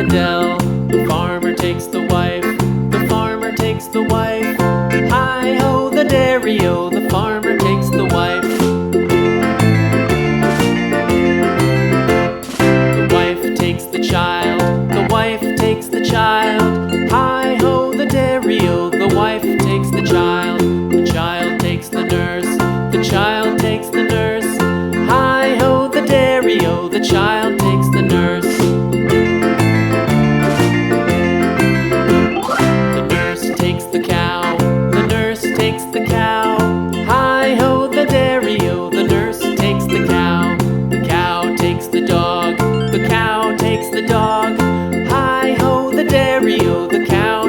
dell. The farmer takes the wife, the farmer takes the wife. Hi-ho, the dairy-o, the farmer takes the wife. The wife takes the child, the wife takes the child. Hi-ho, the dairy-o, the wife takes the child. The child takes the nurse, the child takes the nurse. Hi-ho, the dairy-o, the child takes the nurse. The nurse takes the cow, the nurse takes the cow. Hi-ho, the dairy-o, the nurse takes the cow. The cow takes the dog, the cow takes the dog. Hi-ho, the dairy-o, the cow